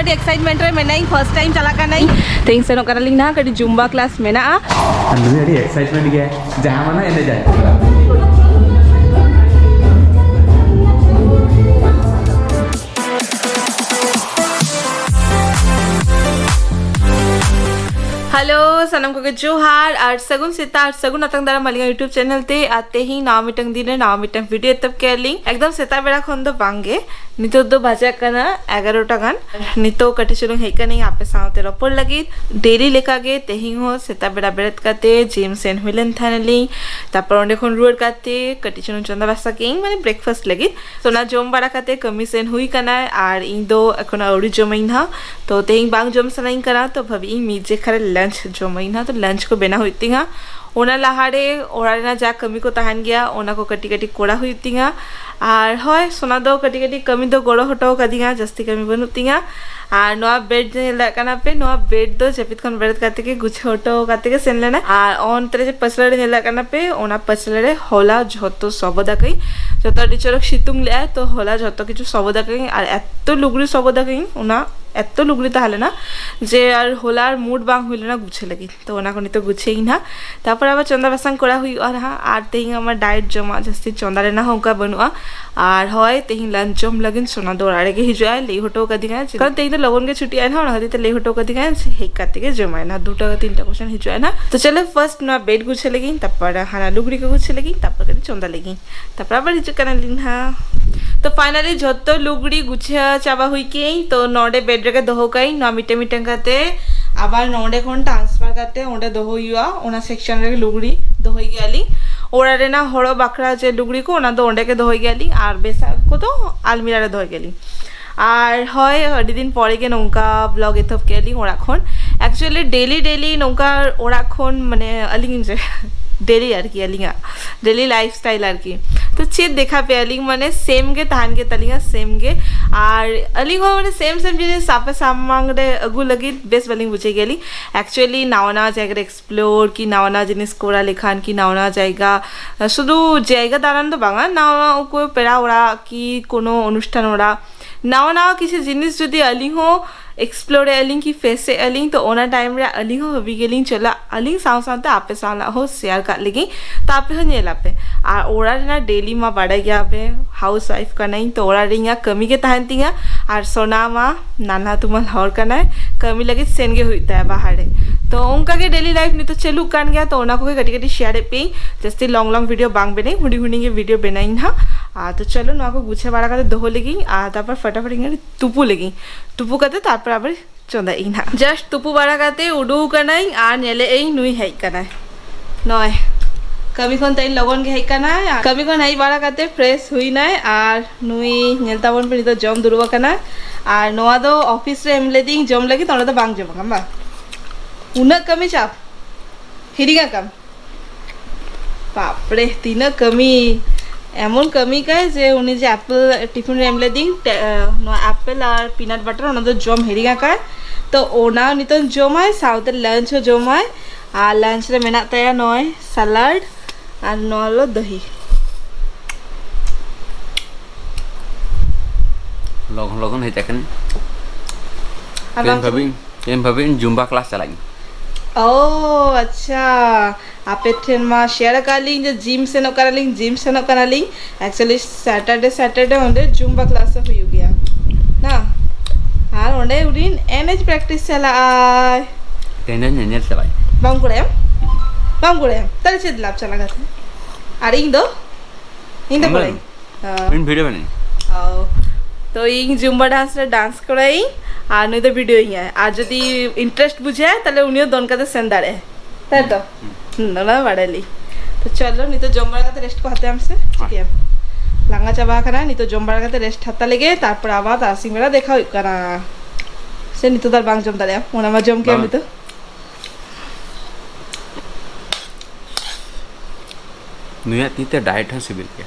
अभी एक्साइटमेंट रे मेनाई first time चला का नहीं तेज सेनों करा लिंग ना कड़ी जुम्बा क्लास में ना नुई अड़ी एक्साइटमेंट गया जहां माना एने जाए हेलो सनम को जोहार और सगुन सीता और सगुन अतंग दारा मलिंगा यूट्यूब चैनल ते आते ही नाव मिटंग दिन नाव मिटंग वीडियो तब के लिंक एकदम सेता बेड़ा खन दो बांगे नितो दो बजा कना 11टा गान नितो कटी चुरुंग हेका नहीं आपे सावते रपोर लगी डेली लेका गे तेही हो सेता बेड़ा बेड़त काते जिम सेन हुइलन थानली तापर ओंडे खन रुवर काते कटी चुरुंग चंदा बासा के माने ब्रेकफास्ट लगी तो ना जोम बाड़ा काते कमी सेन हुई कना और इन दो एखोन औरी जोमइन हा तो तेही बांग जोम सनाइन करा तो भाभी मीजे खरे लंच जोमइन हा तो लंच को बेना हुई तिंगा ओना लहाड़े ओरा जा कमी को तहन गया ओना को कटी कटी कोड़ा हुई तिंगा और हय सोना दो कटी कटी कमी दो गड़ो हटो कदिंगा जस्ती कमी बनू तिंगा और नोआ बेड नेला पे नोआ बेड दो जपित खन बेड काते के गुछ हटो काते के सेन लेना और ऑन तरे जे पसलड़े नेला पे ओना पसलड़े होला झतो सबदा कई जतो टीचरक सितुंग ले तो होला झतो किछु सबदा कई और एत्तो लुगड़ी सबदा कई ओना एत लुगड़ी ताहले ना जे और होलार मूड बांग हुइले ना गुछे लगी तो ओना कोनी तो गुछेई ना तापर आबार चंदा बासांग करा हुई और हाँ आर तेहिं आमार डाइट जमा जस्ती चंदा रेना होका बनुआ और हय तेहिं लंच जम लगिन सोना दो आड़े के हिजुआ ले हटो कदिगा कारण तेहिं तो लगन के छुट्टी आय ना हदी तो ले हटो कदिगा हेका तेके जमाय ना 2टा 3टा क्वेश्चन हिजुआ ना तो चलो फर्स्ट ना बेड गुछे लगी तापर हाना लुगड़ी को गुछे लगी तापर कदी चंदा लगी तापर आबार हिजु काना लिन हा तो फाइनली झतो लुगड़ी गुछा चाबा हुई के तो नोडे बेड रे दोहो कई ना मिटे मिटन काते आबार नोडे कोन ट्रांसफर काते ओंडे दोहो युआ ओना सेक्शन रे लुगड़ी दोहोई गेली ओरा रे ना हड़ो बाकड़ा जे लुगड़ी को ओना दो ओंडे के दोहोई गेली और बेसा को तो आलमीरा रे दोहोई गेली और हय अडी दिन परे के नौका ब्लॉग एथप केली ओरा खन एक्चुअली डेली नौका ओरा खन माने अलिंग जे डेली आर की अलिंगा डेली लाइफस्टाइल आर की तो चेत देखा पे अलिंग माने सेम के तहान के तलिंगा सेम के और अलिंग माने सेम जिनिस सापे सामांग रे अगु लगी बेस बलिंग बुझे गेली एक्चुअली नावना जायगा एक्सप्लोर की नावना जिनिस कोरा लेखान की नावना जायगा शुधु जायगा दारान तो बांगा नावना को पेड़ा ओरा की कोनो अनुष्ठान ओरा नावा किसी जिनिस जदि अलिंग हो एक्सप्लोर अलिंग की फेस से अलिंग तो ओना टाइम रे अलिंग हो हबी गेलिंग चला अलिंग साथ आपे साला हो शेयर कर लेगी तो आपे हो नेला पे और ओरा ना डेली मा बड़ा गया पे हाउस वाइफ का नहीं तो ओरा रिंगा कमी के तहन तिंगा और सोना मा नाना तुमल हर का ना कमी लगे सेन के हुईता है बाहर तो उनका के डेली लाइफ नहीं तो चलू कान गया तो ओना को कटी कटी शेयर पे जस्ती लॉन्ग वीडियो बांग बने हुडी हुडी के वीडियो बनाई हा तो चलो ना को गुछे बाड़ा काते दोहो लगी तापर फटाफट इंगे तुपू लगी तुपू काते तापर आबार चंदा इना जस्ट तुपू बाड़ा काते उडू कनाई आ नेले एई नुई हेई कनाई नय कमी खन तई लगन के हेई कनाई कमी खन हेई बाड़ा काते फ्रेश हुई नाय आर नुई नेलता बन पे तो जम दुरुवा कना आर नोआ दो ऑफिस रे एमले दिंग जम लगी तोना तो बांग जम बा उना कमी चाप हिरिगा कम बाप रे तीना कमी एमन कमी काय जे उनी जे एप्पल टिफिन रे एमले दिंग नो एप्पल और पीनट बटर ओना दो जम हेरिगा काय तो ओना नितन जमाय साउते लंच हो जमाय आ लंच रे मेना तया नय सलाड और नलो दही लगन हे तकन एम भाभी जुम्बा क्लास चलाई ओ अच्छा आपे ठेन मा शेयर कालिंग जे जिम से न करालिंग जिम से न करालिंग एक्चुअली सैटरडे ओंडे जुम्बा क्लास हुई गया ना हां ओंडे उडिन एनएच प्रैक्टिस चला एनएच चलाई बांगुड़े तल से लाभ चला गथे और इन दो बोले इन वीडियो बने तो इन जुम्बा डांस रे डांस कराई और नहीं तो वीडियो ही है और जदि इंटरेस्ट बुझे ताले उनियो दोन काते सेन दाड़े ताई तो ना बाड़ाली तो चलो नहीं तो जम बाड़ा काते रेस्ट को हाते हमसे ठीक है लांगा चाबा करा नहीं तो जम बाड़ा काते रेस्ट हाता लेगे तारपर आबार तारसिंग बेला देखा हुई करा से नहीं तो तार बांग जम दाड़े ओना मा जम के नहीं तो नुया तीते डाइट है सिविल के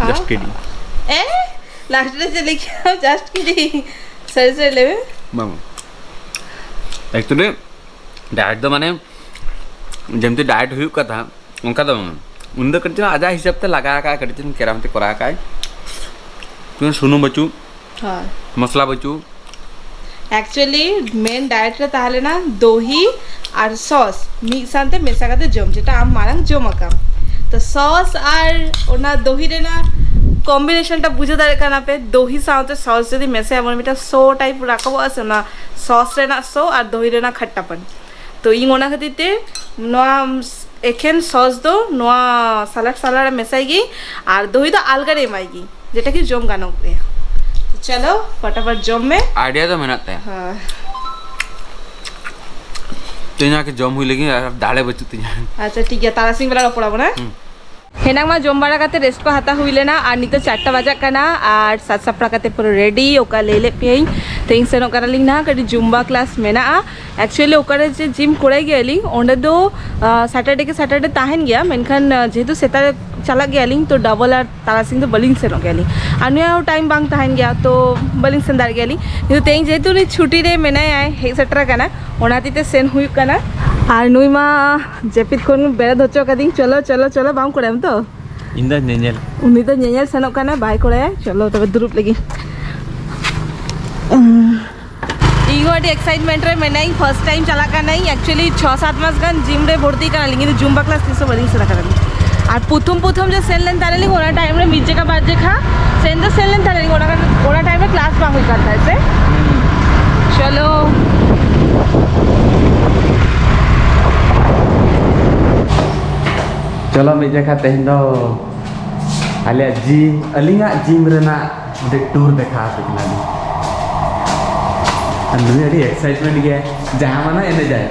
जस्ट किडिंग ए लास्ट रे चले क्या जस्ट किडिंग सर से लेवे मामा एक्चुअली डाइट तो माने जमते डाइट हुई का था उनका तो उन दो करते आजा हिसाब से लगा का करते केरामते करा का तुम सुनो बच्चू हाँ मसला बचू एक्चुअली मेन डाइट रे ताहले ना दही और सॉस मिक्स साथे मेशा काते जम जेटा आम मारांग जम आकाम तो सॉस और ओना दही रे ना कॉम्बिनेशन टा बुझे दाड़े काना पे दही साथे सॉस जदी मेशा एमन मिटा सो टाइप राखबो आसे ना सॉस रे ना सो और दही रे ना खट्टापन तो इन ओना खातिरते नोआ एखेन सॉस दो नोआ सालाड मेशाईगी और दही तो आलगा रे एमाईगी जेटा कि जम गानो पे चलो फटाफट जम में आइडिया तो मेहनत है हाँ तो यहाँ के जम हुई लेकिन दाड़े बचू तीन अच्छा ठीक है तारासिंह बेला पड़ाबो ना हेना मा जम बाड़ा काते रेस्ट को हाता हुई लेना और नितो 4टा बजा काना और सात सापड़ा काते पूरा रेडी ओका ले ले पेई तेई सेनो करालिंग ना कडी जुम्बा क्लास मेना एक्चुअली ओकारे जे जिम कोड़ाई गेलिंग ओंडे दो सैटरडे के सैटरडे ताहेन गया मेनखान जेहेतु सेता चला गेलिंग तो डबल और तारासिंह तो बलिंग सेनो गेलिंग और नुया टाइम बांग ताहेन गया तो बलिंग सेन दार गेलिंग किंतु तेई जेहेतु नि छुट्टी रे मेनाय आय हे सेटरा काना ओनातीते सेन हुई काना और नुई मा जेपित कोन बेरा धोचो कदिंग चलो चलो चलो बांग कोड़ाम तो इंदा नेनेल उनी तो नेनेल सेनोक काना बाय कोड़ाय चलो तबे दुरुप लगी इगोडी एक्साइटमेंट रे मेनाई फर्स्ट टाइम चला का नहीं एक्चुअली 6-7 मास गान जिम रे भर्ती का लेकिन जुम्बा क्लास तीसो बलिंग सेना करली और प्रथम जो सेल लेन तारे लिंग ओना टाइम रे मिजे का बाजे खा सेन तो सेल लेन तारे लिंग ओना टाइम रे क्लास बांग हुई करता है से चलो चलो मिजे खा तेहन दो आले जिम अलिंगा जिम रेना दे टूर देखा सकना नुई अड़ी एक्साइटमेंट गया जहाँ माना एने जाए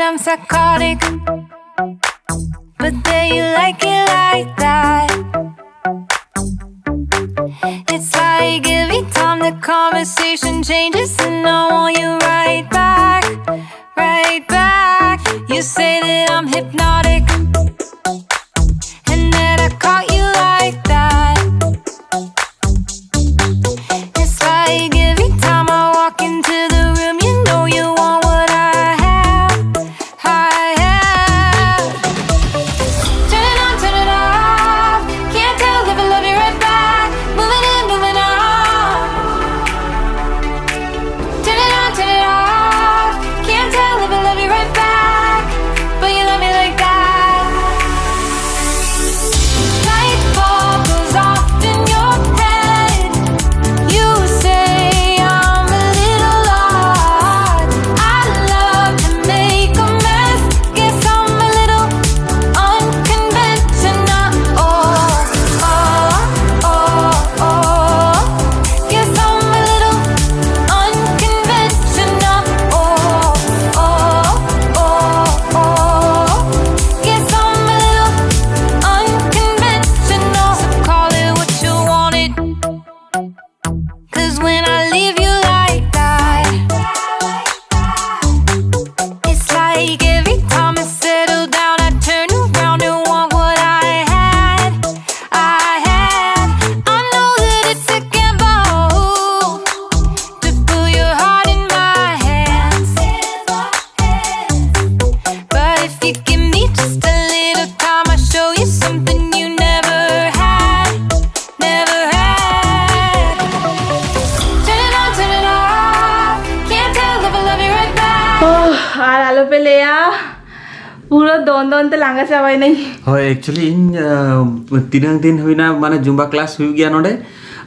I'm psychotic, but then you like it like that. It's like every time the conversation changes, and I want you right back, right back. You say that I'm hypnotic, and that I caught you like that. It's like every time I walk into the room, you know you want what I have, I have. Turn it on, turn it off. Can't tell if I love you right back. Moving in, moving on. Turn it on, turn it off. Can't tell if I love you right back, but you love me like that. Light bulb goes off in your head. You say I'm a little odd. I love to make a mess. Guess I'm a little unconventional. Oh, oh, oh, oh. Guess I'm a little unconventional. Oh, oh, oh, oh. Guess I'm a little unconventional. So call it what you wanted, 'cause when I leave you like that, it's like every time I settle down, I turn around and want what I had, I had. I know that it's a gamble to put your heart in my hands, but if you give me just a little time, I'll show you something you never had, never had. Turn it on, turn it off. Can't tell if I love you right back. আর আলো পেলে পুরো দন লাঙ্গা চাবাই নাই ᱦᱳᱭ ᱮᱠᱪᱩᱭᱮᱞᱤ ᱤᱧ ᱛᱤᱱᱟᱹᱜ ᱫᱤᱱ ᱦᱩᱭᱱᱟ ᱢᱟᱱᱮ ᱡᱩᱢᱵᱟ ᱠᱞᱟᱥ ᱦᱩᱭᱩᱜ ᱜᱮᱭᱟ ᱱᱚᱰᱮ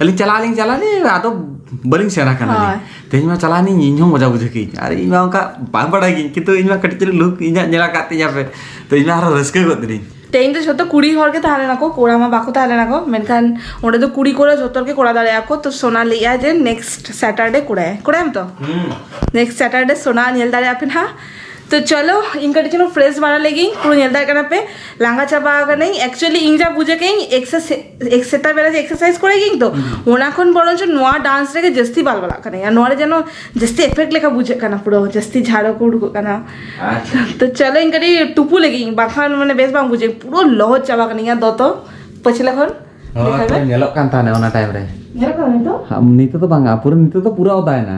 ᱟᱹᱞᱤᱧ ᱪᱟᱞᱟᱜ ᱟᱫᱚ ᱵᱟᱹᱞᱤᱧ ᱥᱮᱬᱟ ᱠᱟᱱᱟᱞᱤᱧ ᱛᱮᱦᱮᱧ ᱢᱟ ᱪᱟᱞᱟᱜ ᱟᱹᱞᱤᱧ ᱤᱧᱦᱚᱸ ᱢᱚᱡᱟ ᱵᱩᱡᱷᱟᱹᱣ ᱠᱮᱜ ᱟᱨ ᱤᱧ ᱢᱟ ᱚᱱᱠᱟ ᱵᱟᱝ ᱵᱟᱲᱟᱭ ᱜᱤᱧ ᱠᱤᱱᱛᱩ ᱤᱧ ᱢᱟ ᱠᱟᱹᱴᱤᱡ ᱪᱩᱞᱩᱝ ᱞᱩᱠ ᱤᱧᱟᱹᱜ ᱧᱮᱞ ᱟᱠᱟᱫ ᱛᱤᱧᱟ ᱯᱮ ᱛᱚ ᱤᱧ ᱢᱟ ᱟᱨᱦᱚᱸ ᱨᱟᱹᱥᱠᱟᱹ ᱜᱚᱫ ᱫᱤᱧ ᱛᱮᱦᱮᱧ ᱫᱚ ᱡᱷᱚᱛᱚ ᱠᱩᱲᱤ ᱦᱚᱲ ᱜᱮ ᱛᱟᱦᱮᱸ ᱞᱮᱱᱟ ᱠᱚ ᱠᱚᱲᱟ ᱢᱟ ᱵᱟᱠᱚ ᱛᱟᱦᱮᱸ ᱞᱮᱱᱟ ᱠᱚ ᱢᱮᱱᱠᱷᱟन ᱚᱸᱰᱮ ᱫᱚ ᱠᱩᱲᱤ ᱠᱚᱲᱟ ᱡᱷᱚᱛᱚ ᱜᱮ ᱠᱚᱲᱟ ᱫᱟᱲᱮᱭᱟᱜᱼᱟ ᱠᱚ ᱛᱚ ᱥᱳᱱᱟ ᱞᱟᱹᱭᱟ ᱡᱮ नेक्स्ट सैटरडे कोड़ायम तो नेक्स्ट सैटरडे सोना नेल दाड़े पे ना तो चलो इन कटी चलो फ्रेश बारा लेगी पूरा नेल दाड़े करना पे लांगा चाबा नहीं एक्चुअली इन जा बुझे कहीं एक सेटा बेला जे एक्सरसाइज करेगी तो ओना खन बरंच नोआ डांस रे जस्ती बाल बाला कने या नोरे जनो जस्ती इफेक्ट लेखा बुझे कना पूरा जस्ती झाड़ो को उड़को कना तो चलो इन कटी टुपू लेगी बाखान माने बेस बांग बुझे पूरा लहज चाबा कने या दो तो पछिला खन ᱦᱳᱭ ᱧᱮᱞᱚᱜ ᱠᱟᱱ ᱛᱟᱦᱮᱱᱟ ᱚᱱᱟ ᱴᱟᱭᱤᱢ ᱨᱮ नेल कने तो ᱱᱤᱛᱚᱜ ᱫᱚ ᱵᱟᱝᱟ ᱱᱤᱛᱚᱜ ᱫᱚ ᱯᱩᱨᱟᱹ ᱚᱫᱟᱭᱱᱟ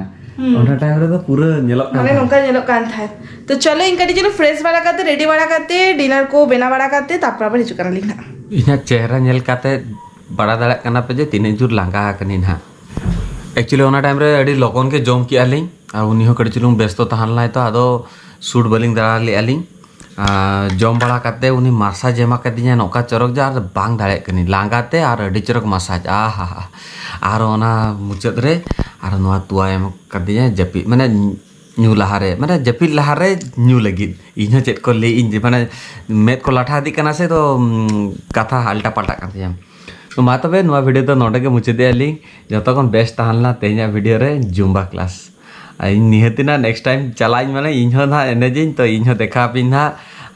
ᱚᱱᱟ ᱴᱟᱭᱤम ᱨᱮ ᱫᱚ ᱯᱩᱨᱟᱹ ᱧᱮᱞᱚᱜ ᱠᱟᱱ माने नोका नेलो कान था तो चलो इन कटी चलो फ्रेश बारा करते रेडी बारा करते डिनर को बेना बारा करते तापर आबार हिजु कना लिखना ᱤᱧᱟᱹᱜ ᱪᱮᱦᱨᱟ ᱧᱮᱞ ᱠᱟᱛᱮ ᱵᱟᱲᱟ ᱫᱟᱲᱮᱭᱟᱜ ᱠᱟᱱᱟ ᱯᱮ ᱡᱮ ᱛᱤᱱᱟᱹᱜ ᱡᱳᱨ ᱞᱟᱸᱜᱟ ᱟᱠᱟᱱᱤᱧ ᱱᱟᱦᱟᱜ ᱮᱠᱪᱩᱭᱮᱞᱤ ᱚᱱᱟ ᱴᱟᱭᱤम ᱨᱮ ᱟᱹᱰᱤ ᱞᱚᱜᱚᱱ ᱜᱮ ᱡᱚᱢ ᱠᱮᱜᱼᱟ ᱞᱤᱧ ᱟᱨ ᱩᱱᱤ ᱦᱚᱸ ᱠᱟᱹᱴᱤᱡ ᱪᱩᱞᱩᱝ ᱵᱮᱥᱛᱚ ᱛᱟᱦᱮᱸ ᱞᱮᱱᱟᱭ ᱛᱚ ᱟᱫᱚ ᱥᱩᱴ ᱵᱟᱹᱞᱤᱧ ᱫᱟᱲᱟ ᱞᱮᱜᱼᱟ ᱞᱤᱧ ᱡᱚᱢ ᱵᱟᱲᱟ ᱠᱟᱛᱮ ᱩᱱᱤ ᱢᱟᱥᱟᱡᱽ ᱮᱢᱟ ᱠᱟᱫᱤᱧᱟ ᱱᱚᱝᱠᱟ ᱪᱚᱨᱚᱠ ᱡᱮ ᱟᱨ ᱵᱟᱝ ᱫᱟᱲᱮᱭᱟᱜ ᱠᱟᱹᱱᱟᱹᱧ ᱞᱟᱸᱜᱟᱛᱮ ᱟᱨ ᱟᱹᱰᱤ ᱪᱚᱨᱚᱠ ᱢᱟᱥᱟᱡᱽ ᱟᱦᱟ ᱟᱨ ᱚᱱᱟ ᱢᱩᱪᱟᱹᱫ ᱨᱮ ᱟᱨ ᱱᱚᱣᱟ ᱛᱚᱣᱟ ᱮᱢ ᱠᱟᱫᱤᱧᱟ ᱡᱟᱹᱯᱤᱫ ᱢᱟᱱᱮ ᱧᱩ ᱞᱟᱦᱟᱨᱮ ᱢᱟᱱᱮ ᱡᱟᱹᱯᱤᱫ ᱞᱟᱦᱟᱨᱮ ᱧᱩ ᱞᱟᱹᱜᱤᱫ ᱤᱧ ᱦᱚᱸ ᱪᱮᱫ ᱠᱚ ᱞᱟᱹᱭ ᱤᱧ ᱢᱟᱱᱮ ᱢᱮᱫ ᱠᱚ ᱞᱟᱴᱷᱟ ᱤᱫᱤᱜ ᱠᱟᱱᱟ ᱥᱮ ᱛᱚ ᱠᱟᱛᱷᱟ ᱟᱞᱴᱟ ᱯᱟᱞᱴᱟᱜ ᱠᱟᱱ ᱛᱤᱧᱟ तो मा तबे नोआ वीडियो तो नोडे के मुचादे ली जतो खन बेस्ट ताहनला तेजा वीडियो रे जुम्बा क्लास इन निहतिना नेक्स्ट टाइम चलाइन माने इन हो ना एनेजिन तो इन हो देखा पिना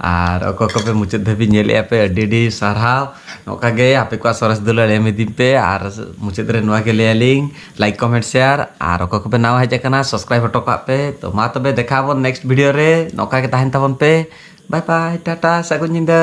और अको को पे मुचाद धबी नेले पे अडी सारहाव नोका गे आपे को सरस दुला एम दी पे और मुचाद रे नोआ के लेलिंग लाइक कमेंट शेयर और अको को पे नाव हेज कना सब्सक्राइब हटो का पे तो मा तबे देखाबो नेक्स्ट वीडियो रे नोका के ताहन तबन पे बाय बाय टाटा सगुन जिंदा